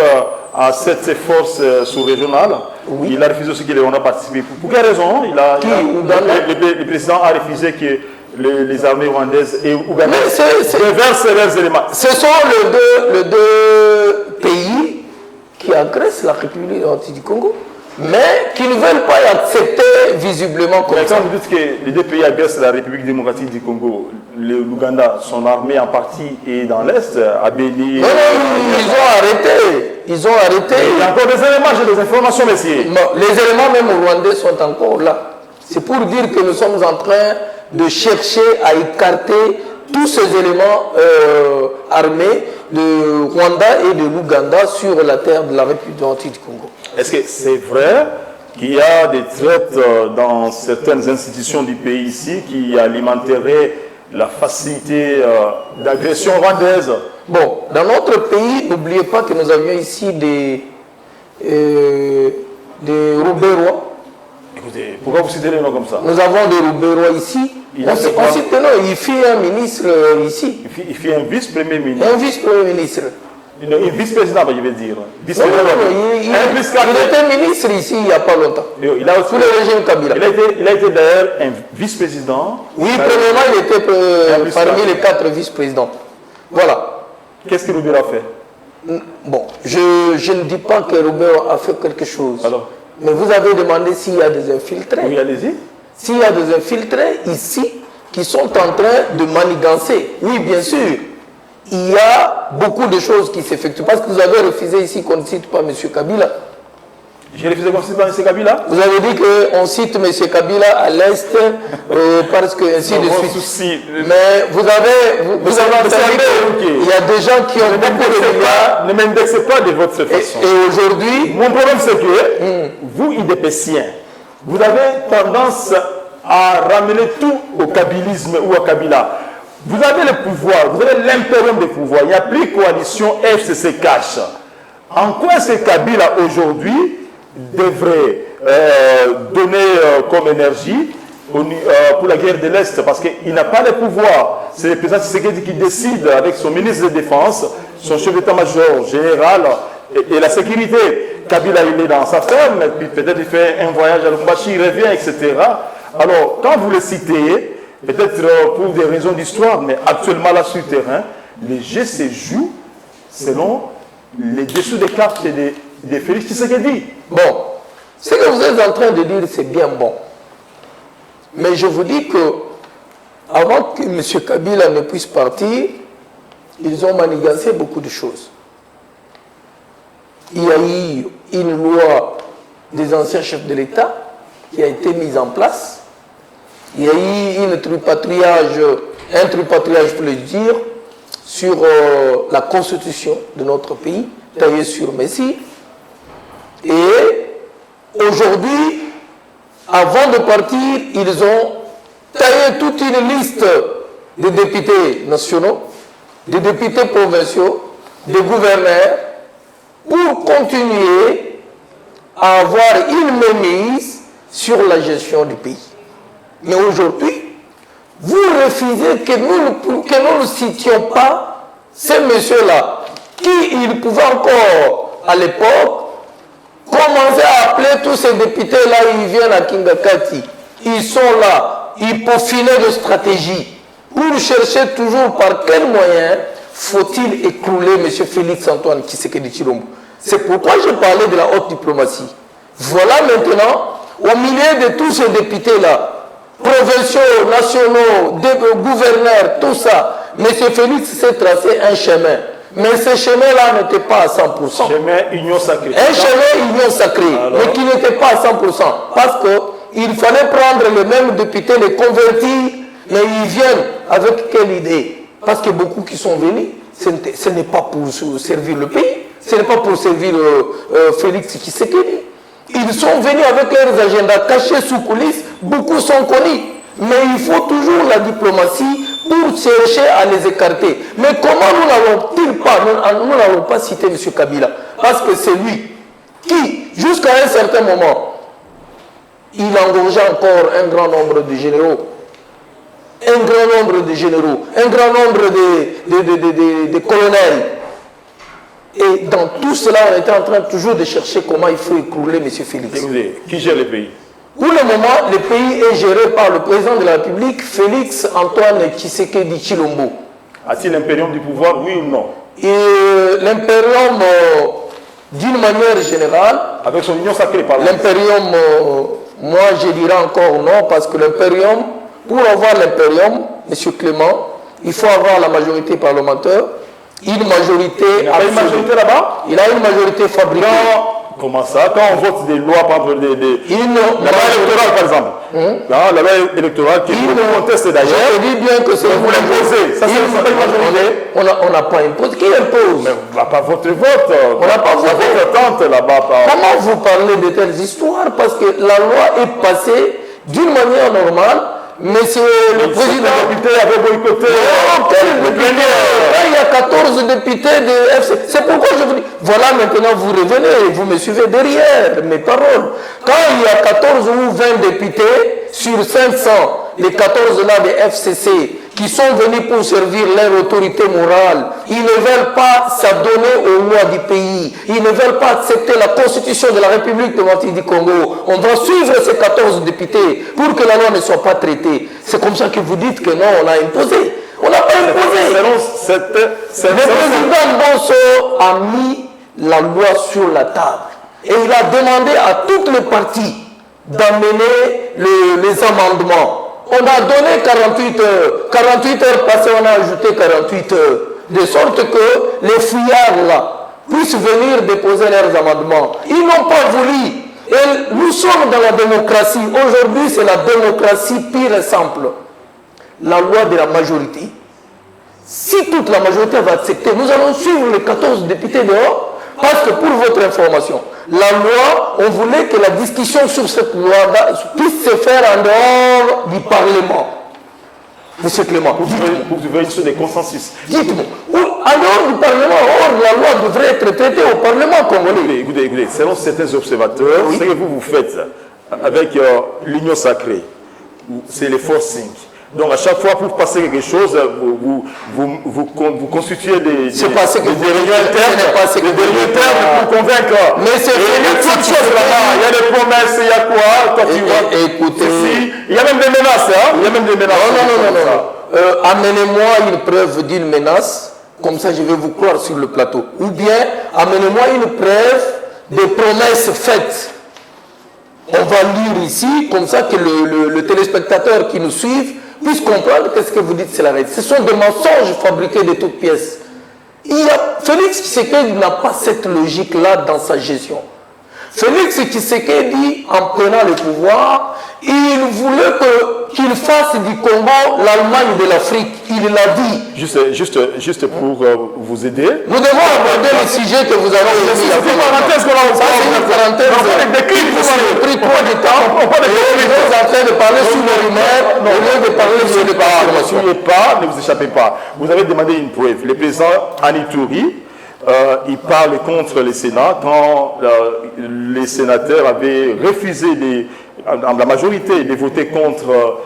à cette force sous-régionale. Oui. Il a refusé aussi que l'Ouganda participe. Pour quelle raison? Le président a refusé que les armées rwandaises et ougandaises déversent leurs éléments. Ce sont les deux pays qui agressent la République démocratique du Congo, mais qui ne veulent pas accepter visiblement comme ça. Quand vous dites que les deux pays agressent la République démocratique du Congo, l'Ouganda, son armée en partie est dans l'Est, à Béli... Non, ils ont arrêté. Ils ont arrêté. Il y a encore des éléments, j'ai des informations, messieurs. Non, les éléments même rwandais sont encore là. C'est pour dire que nous sommes en train de chercher à écarter tous ces éléments armés de Rwanda et de l'Ouganda sur la terre de la République démocratique du Congo. Est-ce que c'est vrai qu'il y a des traites dans certaines institutions du pays ici qui alimenteraient la facilité d'agression rwandaise? Bon, dans notre pays, n'oubliez pas que nous avions ici des Rouberois. Écoutez, pourquoi vous citez les noms comme ça? Nous avons des Rouberois ici. On cite non, il fait un ministre ici. Il fait un vice-premier ministre. Un vice-premier ministre. Un vice-président, je vais dire. Il était ministre ici il n'y a pas longtemps. Il a aussi, sous le régime Kabila. Il a été d'ailleurs un vice-président. Oui, premièrement, il était parmi les 4 vice-présidents. Voilà. Qu'est-ce que Roubero a fait? Bon, je ne dis pas que Roubero a fait quelque chose. Alors? Mais vous avez demandé s'il y a des infiltrés. Oui, allez-y. S'il y a des infiltrés ici qui sont en train de manigancer, oui, bien sûr, il y a beaucoup de choses qui s'effectuent. Parce que vous avez refusé ici qu'on ne cite pas M. Kabila. J'ai refusé qu'on ne cite pas M. Kabila? Vous avez dit qu'on cite M. Kabila à l'Est parce que ainsi de suite. Souci. Mais vous avez entendu qu'il y a des gens qui ont beaucoup de milliards. Ne m'indexez pas de votre façon. Et aujourd'hui... Mon problème c'est que vous, IDPCiens, vous avez tendance à ramener tout au kabilisme ou à Kabila. Vous avez le pouvoir, vous avez l'impérium des pouvoirs. Il n'y a plus coalition FCC cash. En quoi ce Kabila aujourd'hui devrait donner comme énergie pour la guerre de l'Est? Parce qu'il n'a pas le pouvoir. C'est le président Tshisekedi qui décide avec son ministre de Défense, son chef d'état-major général et la sécurité. Kabila, il est dans sa ferme, puis peut-être il fait un voyage à Lubumbashi, il revient, etc. Alors, quand vous le citez, peut-être pour des raisons d'histoire, mais actuellement là sur le terrain, les jeux se jouent selon les dessous des cartes de Félix Tshisekedi. Bon, ce que vous êtes en train de dire, c'est bien bon. Mais je vous dis que, avant que M. Kabila ne puisse partir, ils ont manigancé beaucoup de choses. Il y a eu une loi des anciens chefs de l'État qui a été mise en place. Il y a eu un tripatriage, pour le dire, sur la constitution de notre pays, taillée sur Messi. Et aujourd'hui, avant de partir, ils ont taillé toute une liste de députés nationaux, de députés provinciaux, de gouverneurs, pour continuer à avoir une mainmise sur la gestion du pays. Mais aujourd'hui, vous refusez que nous ne citions pas ces messieurs-là, qui ils pouvaient encore, à l'époque, commencer à appeler tous ces députés-là, ils viennent à Kingakati. Ils sont là, ils peaufinaient de stratégie pour chercher toujours par quel moyen faut-il écrouler M. Félix Antoine Tshisekedi Tshilombo. C'est pourquoi je parlais de la haute diplomatie. Voilà maintenant, au milieu de tous ces députés-là, provinciaux, nationaux, gouverneurs, tout ça, M. Félix s'est tracé un chemin. Mais ce chemin-là n'était pas à 100%. Chemin union sacrée. Un chemin union sacrée, mais qui n'était pas à 100%. Parce qu'il fallait prendre les mêmes députés, les convertir, mais ils viennent avec quelle idée? Parce que beaucoup qui sont venus, ce n'est pas pour servir le pays, ce n'est pas pour servir Félix Tshisekedi. Ils sont venus avec leurs agendas cachés sous coulisses, beaucoup sont connus. Mais il faut toujours la diplomatie pour chercher à les écarter. Mais comment nous n'avons pas cité M. Kabila? Parce que c'est lui qui, jusqu'à un certain moment, il engorgeait encore un grand nombre de généraux. Un grand nombre de généraux, un grand nombre de colonels. Et dans tout cela, on était en train toujours de chercher comment il faut écrouler M. Félix. Écoutez, qui gère le pays? Pour le moment, le pays est géré par le président de la République, Félix Antoine Tshisekedi Tshilombo. A-t-il l'impérium du pouvoir, oui ou non? Et l'impérium, d'une manière générale... Avec son union sacrée, par exemple. L'impérium, moi je dirais encore non, parce que l'impérium, pour avoir l'impérium, M. Clément, il faut avoir la majorité parlementaire, une majorité... Il n'a pas une majorité là-bas? Il a une majorité fabriquée. Non. Comment ça? Quand on vote des lois, par exemple, la loi électorale, par exemple, La loi électorale qui vous conteste d'ailleurs. Je te dis bien que c'est vous l'imposez. Ça, c'est pas une majorité. On n'a pas imposé. Qui impose? Mais pas votre vote. On n'a pas voté. Votre tante là-bas. Comment vous parlez de telles histoires? Parce que la loi est passée d'une manière normale. Monsieur le président. Les députés avaient boycotté. Il y a 14 députés de FC. C'est pourquoi je vous dis. Voilà, maintenant vous revenez et vous me suivez derrière mes paroles. Quand il y a 14 ou 20 députés sur 500, les 14 là des FCC, qui sont venus pour servir leur autorité morale, ils ne veulent pas s'adonner aux lois du pays. Ils ne veulent pas accepter la constitution de la République démocratique du Congo. On va suivre ces 14 députés pour que la loi ne soit pas traitée. C'est comme ça que vous dites que non, on a imposé. On n'a pas imposé. Le président Bonso a mis la loi sur la table. Et il a demandé à toutes les parties d'amener les amendements. On a donné 48 heures. 48 heures passées, on a ajouté 48 heures. De sorte que les fuyards là puissent venir déposer leurs amendements. Ils n'ont pas voulu. Et nous sommes dans la démocratie. Aujourd'hui, c'est la démocratie pure et simple. La loi de la majorité. Si toute la majorité va accepter, nous allons suivre les 14 députés dehors. Parce que pour votre information, la loi, on voulait que la discussion sur cette loi puisse se faire en dehors du Parlement. Monsieur Clément, vous devez sur des consensus. Dites-moi, en dehors du Parlement, la loi devrait être traitée au Parlement congolais. Écoutez, selon certains observateurs, ce que vous faites avec l'Union sacrée, c'est les forcing. Donc à chaque fois pour passer quelque chose, vous constituez des réunions internes pour convaincre. Mais c'est toute chose là-bas. Il y a des promesses, il y a quoi? Quand tu vois, écoutez, il y a même des menaces, hein? Il y a même des menaces. Non. Amenez-moi une preuve d'une menace, comme ça je vais vous croire sur le plateau. Ou bien amenez-moi une preuve des promesses faites. On va lire ici, comme ça que le téléspectateur qui nous suit puisse comprendre que ce que vous dites, c'est la vérité. Ce sont des mensonges fabriqués de toutes pièces. Félix Tshisekedi n'a pas cette logique-là dans sa gestion. Félix Tshisekedi, en prenant le pouvoir, il voulait qu'il fasse du Congo l'Allemagne de l'Afrique. Il l'a dit. Juste pour vous aider. Nous devons aborder le sujet que vous avez émis. C'est une parenthèse qu'on a une parenthèse. Vous avez pris trop de temps. Vous êtes en train de parler sous le rumeur au lieu de parler sur les confirmations. Ne vous échappez pas. Vous avez demandé une preuve. Le président Anitouri, il parle contre le Sénat quand les sénateurs avaient refusé la majorité de voter contre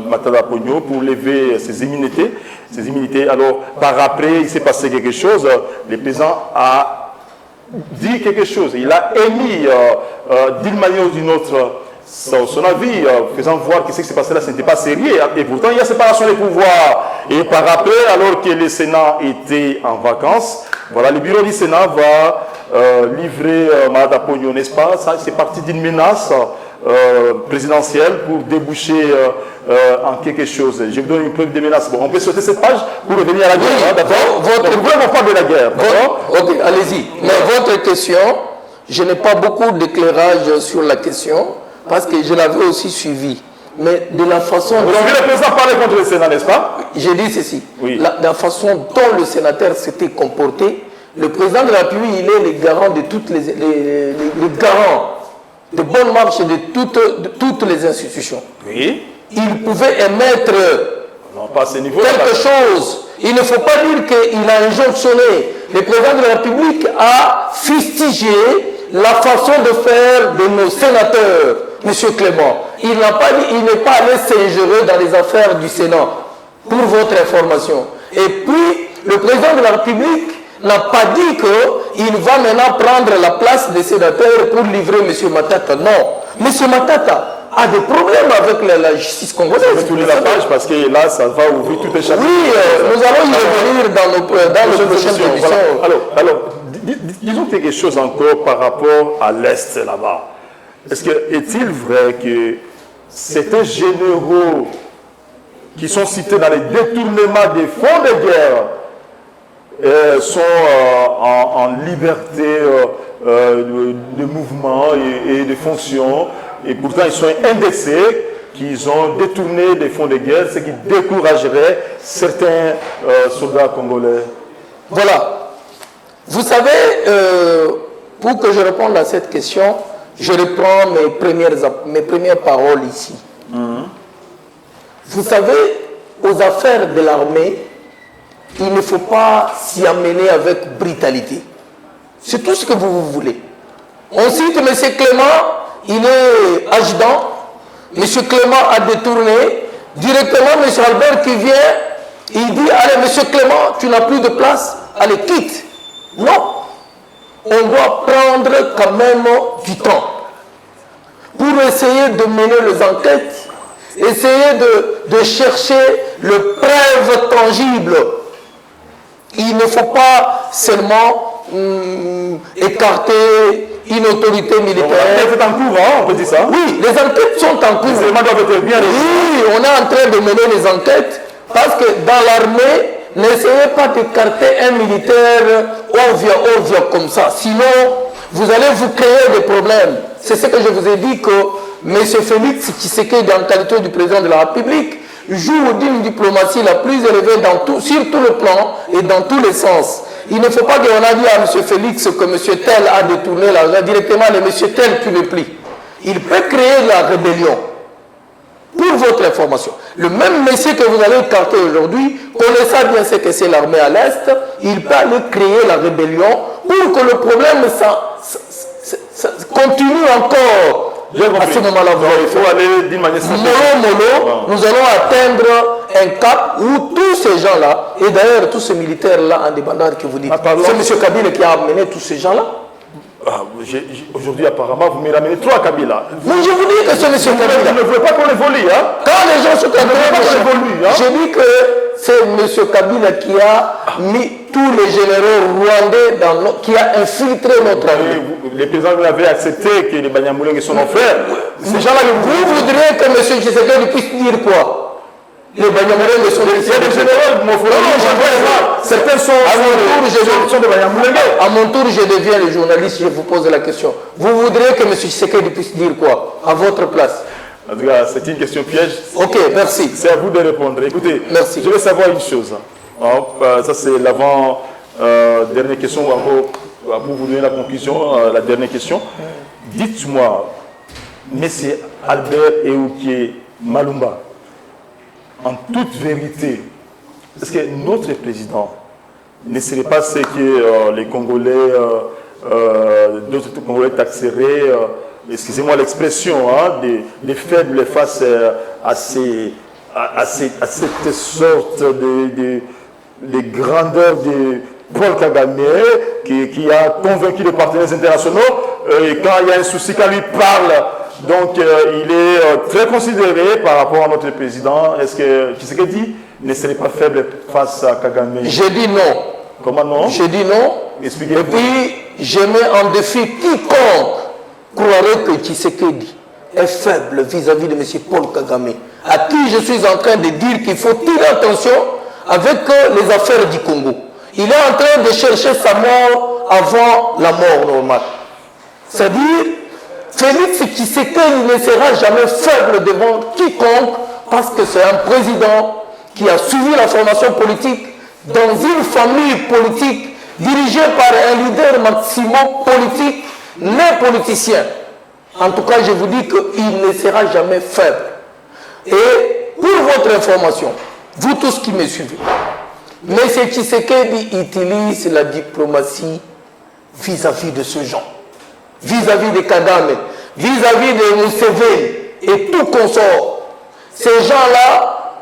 Matata Ponyo pour lever ses immunités. Alors, par après, il s'est passé quelque chose. Le président a dit quelque chose. Il a émis d'une manière ou d'une autre son avis, faisant voir que ce qui s'est passé là, ce n'était pas sérieux. Et pourtant, il y a séparation des pouvoirs. Et par après, alors que le Sénat était en vacances, voilà, le bureau du Sénat va livrer Matata Ponyo, n'est-ce pas? Ça, c'est parti d'une menace présidentielle pour déboucher en quelque chose. Je vous donne une preuve de menace. Bon, on peut sauter cette page pour revenir à la guerre. Hein, d'accord? On parle de la guerre. Ok, allez-y. Mais votre question, je n'ai pas beaucoup d'éclairage sur la question parce que je l'avais aussi suivi. Mais de la façon... Vous avez le président parler contre le Sénat, n'est-ce pas? J'ai dit ceci. Oui. La façon dont le sénateur s'était comporté, le président de la République, il est le garant de toutes les garants de bonne marche de toutes les institutions. Oui. Il pouvait émettre non, pas à ce niveau quelque chose. Il ne faut pas dire qu'il a injonctionné. Le président de la République a fustigé la façon de faire de nos sénateurs, M. Clément. Il n'a pas dit, il n'est pas allé s'ingérer dans les affaires du Sénat, pour votre information. Et puis, le président de la République n'a pas dit qu'il va maintenant prendre la place des sénateurs pour livrer M. Matata. Non. M. Matata a des problèmes avec la justice congolaise. Je vais tourner la page parce que là, ça va ouvrir tout un chapitre. Oui, nous allons y revenir dans les prochaines émissions. Voilà. Alors, disons quelque chose encore par rapport à l'Est là-bas. Est-il vrai que certains généraux qui sont cités dans les détournements des fonds de guerre sont en liberté de mouvement et de fonction et pourtant ils sont indexés, qu'ils ont détourné des fonds de guerre, ce qui découragerait certains soldats congolais. Voilà. Vous savez, pour que je réponde à cette question, je reprends mes premières paroles ici. Vous savez, aux affaires de l'armée, il ne faut pas s'y amener avec brutalité. C'est tout ce que vous voulez. On cite M. Clément, il est adjudant. M. Clément a détourné. Directement, M. Albert qui vient, il dit, allez, M. Clément, tu n'as plus de place, allez, quitte. Non. On doit prendre quand même du temps pour essayer de mener les enquêtes, essayer de chercher le preuve tangible. Il ne faut pas seulement écarter une autorité militaire. C'est en cours, hein, on peut dire ça. Oui, les enquêtes sont en cours. Les doivent être bien réussis. Oui, on est en train de mener les enquêtes parce que dans l'armée, n'essayez pas d'écarter un militaire ovia comme ça. Sinon, vous allez vous créer des problèmes. C'est ce que je vous ai dit que M. Félix Tshisekedi, en qualité du président de la République, joue d'une diplomatie la plus élevée sur tout le plan et dans tous les sens. Il ne faut pas qu'on a dit à M. Félix que M. Tel a détourné l'argent directement, le M. Tel qui le plie. Il peut créer la rébellion. Pour votre information, le même monsieur que vous allez écarter aujourd'hui, connaissant bien ce que c'est l'armée à l'Est, il peut aller créer la rébellion pour que le problème continue encore. À ce moment-là, il faut aller d'une manière mollo, nous allons atteindre un cap où tous ces gens-là, et d'ailleurs tous ces militaires-là en débandade que vous dites, c'est M. Kabila qui a amené tous ces gens-là. Aujourd'hui, apparemment, vous me ramenez trois Kabila. Mais je vous dis que c'est M. Kabila. Vous ne voulez pas qu'on évolue, hein? Quand les gens sont en train de je dis que c'est M. Kabila qui a mis tous les généraux rwandais qui a infiltré notre armée. Les paysans l'avaient accepté que les Banyamulenge sont nos frères. Ces gens-là, vous voudriez que M. Tshisekedi puisse dire quoi? Les Banyamulenge sont des généraux. Certains sont des Banyamulenge. À mon tour, je deviens le journaliste, je vous pose la question. Vous voudriez que M. Tshisekedi puisse dire quoi à votre place? En tout cas, c'est une question piège. Ok, merci. C'est à vous de répondre. Écoutez, merci. Je veux savoir une chose. Ça, c'est l'avant-dernière question. Pour vous donner la conclusion, la dernière question. Dites-moi, M. Albert Eouké Malumba, en toute vérité, est-ce que notre président ne serait pas ce que les Congolais, d'autres Congolais taxeraient, excusez-moi l'expression, hein, des faibles face à cette sorte de grandeur de Paul Kagame qui a convaincu les partenaires internationaux et quand il y a un souci, quand lui parle, donc il est très considéré par rapport à notre président. Est-ce que Tshisekedi ne serait pas faible face à Kagame? J'ai dit non. Comment non? J'ai dit non. Expliquez-vous. Et puis je mets en défi quiconque croirait que Tshisekedi est faible vis-à-vis de M. Paul Kagame, à qui je suis en train de dire qu'il faut tirer attention avec les affaires du Congo. Il est en train de chercher sa mort avant la mort normale. C'est-à-dire, Félix Tshisekedi ne sera jamais faible devant quiconque parce que c'est un président qui a suivi la formation politique dans une famille politique dirigée par un leader maximum politique, né politicien. En tout cas, je vous dis qu'il ne sera jamais faible. Et pour votre information, vous tous qui me suivez, M. Tshisekedi utilise la diplomatie vis-à-vis de ce genre, vis-à-vis de Kagame, vis-à-vis de Museveni et tout consort. Ces gens-là,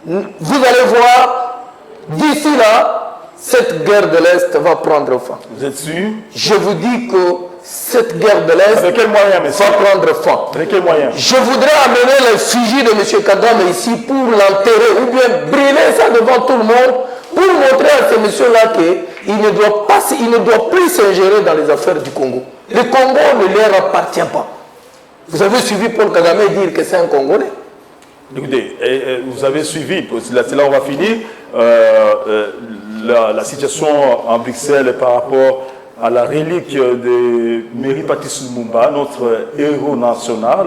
vous allez voir, d'ici là, cette guerre de l'Est va prendre fin. Vous êtes sûr? Je vous dis que cette guerre de l'Est va prendre fin. Avec quel moyen? Je voudrais amener l'effigie de M. Kagame ici pour l'enterrer ou bien brûler ça devant tout le monde pour montrer à ces messieurs-là qu'il ne doit plus s'ingérer dans les affaires du Congo. Le Congo ne leur appartient pas. Vous avez suivi Paul Kagame dire que c'est un Congolais? Écoutez, vous avez suivi, c'est là où on va finir, la situation en Bruxelles par rapport à la relique de Mary Patrice Lumumba, notre héros national.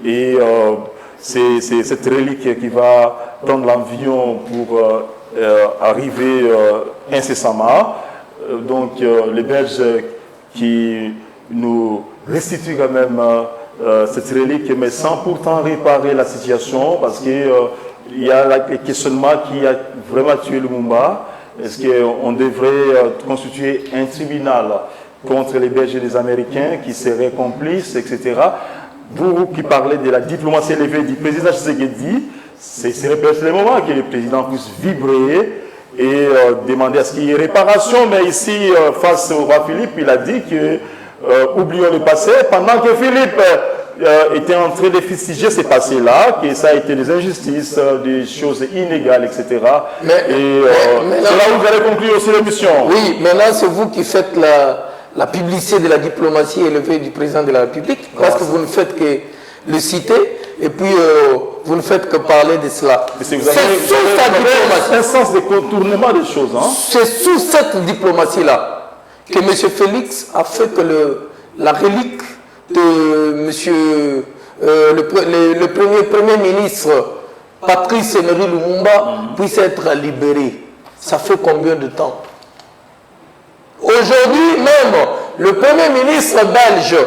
Et c'est cette relique qui va prendre l'avion pour arriver incessamment. Donc les Belges qui nous restituent quand même cette relique, mais sans pourtant réparer la situation, parce qu'il y a le questionnement qui a vraiment tué Lumumba. Est-ce qu'on devrait constituer un tribunal contre les Belges et les Américains qui seraient complices, etc. Vous qui parlez de la diplomatie élevée du président Tshisekedi, c'est le moment que le président puisse vibrer et demander à ce qu'il y ait réparation. Mais ici, face au roi Philippe, il a dit que oublions le passé, pendant que Philippe était en train de fustiger ces passés-là, que ça a été des injustices, des choses inégales, etc. C'est là où vous allez conclure aussi l'émission. Oui, maintenant c'est vous qui faites la publicité de la diplomatie élevée du président de la République, parce que vous ne faites que le citer, et puis vous ne faites que parler de cela. C'est sous sa diplomatie. Un sens de contournement des choses. Hein? C'est sous cette diplomatie-là que M. Félix a fait que la relique de monsieur, le premier ministre Patrice Emery Lumumba puisse être libéré. Ça fait combien de temps? Aujourd'hui même, le premier ministre belge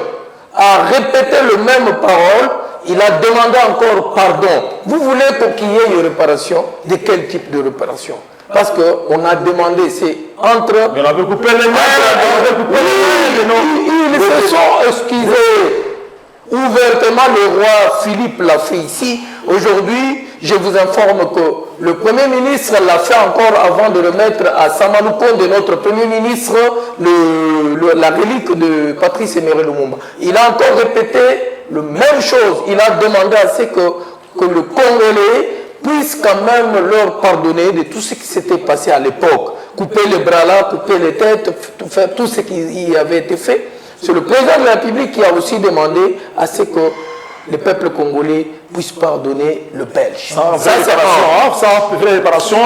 a répété le même parole. Il a demandé encore pardon. Vous voulez pour qu'il y ait une réparation? De quel type de réparation? Parce qu'on a demandé, c'est entre... Mais on avait coupé les mains, ils se sont excusés. Ouvertement, le roi Philippe l'a fait ici. Aujourd'hui, je vous informe que le Premier ministre l'a fait encore avant de remettre à Samalouko de notre Premier ministre la relique de Patrice Emery Lumumba. Il a encore répété la même chose. Il a demandé à ce que le Congolais puisse quand même leur pardonner de tout ce qui s'était passé à l'époque. Couper les bras là, couper les têtes, faire tout ce qui avait été fait. C'est le président de la République qui a aussi demandé à ce que le peuple congolais puisse pardonner le Belge. Sans réparation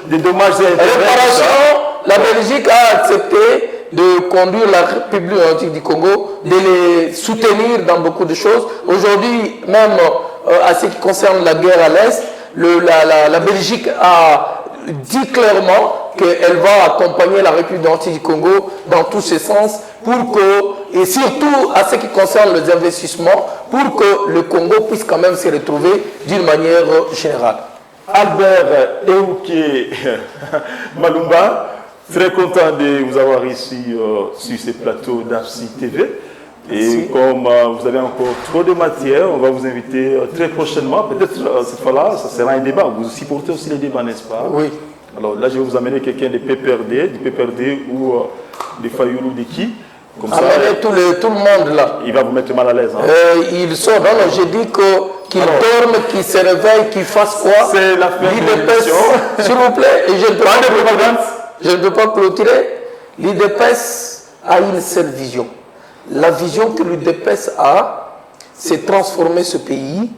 des dommages et réparation, la Belgique a accepté de conduire la République démocratique du Congo, de les soutenir dans beaucoup de choses. Aujourd'hui, même à ce qui concerne la guerre à l'Est, la Belgique a dit clairement qu'elle va accompagner la République démocratique du Congo dans tous ses sens pour que, et surtout à ce qui concerne les investissements, pour que le Congo puisse quand même se retrouver d'une manière générale. Albert Eouké Malumba, très content de vous avoir ici sur ce plateau d'Afsi TV. Et comme vous avez encore trop de matière, on va vous inviter très prochainement. Peut-être cette fois-là, ça sera un débat. Vous supportez aussi les débats, n'est-ce pas? Oui. Alors là, je vais vous amener quelqu'un de PPRD ou de Fayoulou de qui. Comme ça, tout le monde là. Il va vous mettre mal à l'aise. Hein? Ils sont. Non, j'ai dit qu'ils dorment, qu'ils se réveillent, qu'ils fassent quoi? C'est la fin de l'émission. S'il vous plaît, et je ne peux pas clôturer. L'IDPS a une seule vision. La vision que l'UDPS a, c'est transformer ce pays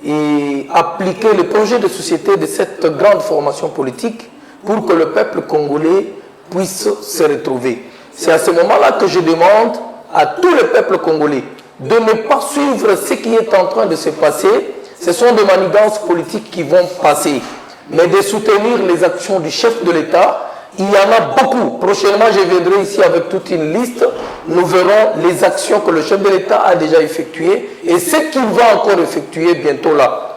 et appliquer le projet de société de cette grande formation politique pour que le peuple congolais puisse se retrouver. C'est à ce moment-là que je demande à tout le peuple congolais de ne pas suivre ce qui est en train de se passer. Ce sont des manigances politiques qui vont passer, mais de soutenir les actions du chef de l'État. Il y en a beaucoup. Prochainement, je viendrai ici avec toute une liste. Nous verrons les actions que le chef de l'État a déjà effectuées et ce qu'il va encore effectuer bientôt là.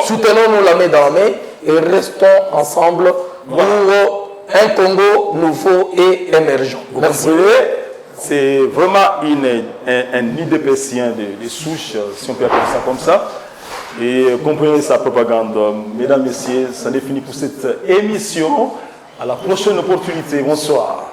Soutenons-nous la main dans la main et restons ensemble pour un Congo nouveau et émergent. Merci. C'est vraiment un IDPSien de souche, si on peut appeler ça comme ça. Et comprenez sa propagande. Mesdames, Messieurs, ça n'est fini pour cette émission. À la prochaine opportunité. Bonsoir.